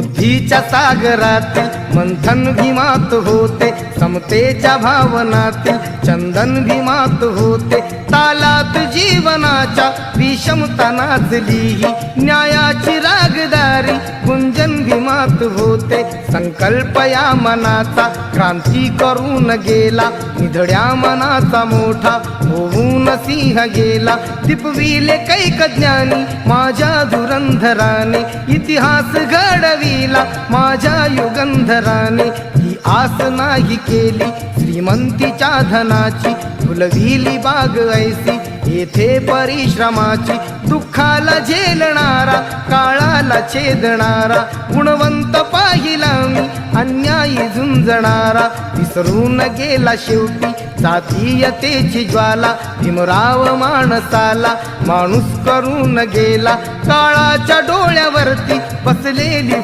बुद्धीच्या सागरातील मंथन भीमात होते, समतेच्या भावनातील चंदन भीमात होते, तालात जीवनाच्या विषमता नाचली, न्यायाची रागदारी गुंजन भीमात होते। संकल्प या मनाचा क्रांती करून गेला, निधड्या मनाचा मोठा होऊन सिंह गेला। दिपविले कैक ज्ञानी माझ्या धुरंधराने, इतिहास घडविला माझ्या युगंधराने। ही आस नाही केली श्रीमंतीच्या धनाची, फुलविली बाग ऐसी येथे परिश्रमाची। दुःखाला झेलणारा काळाला छेदणारा, गुणवंत पाहिला मी अन्यायी झुंजणारा। विसरून गेला शेवटी जातीयतेची ज्वाला, भीमराव माणसाला माणूस करून गेला। काळाच्या डोळ्यावरती बसलेली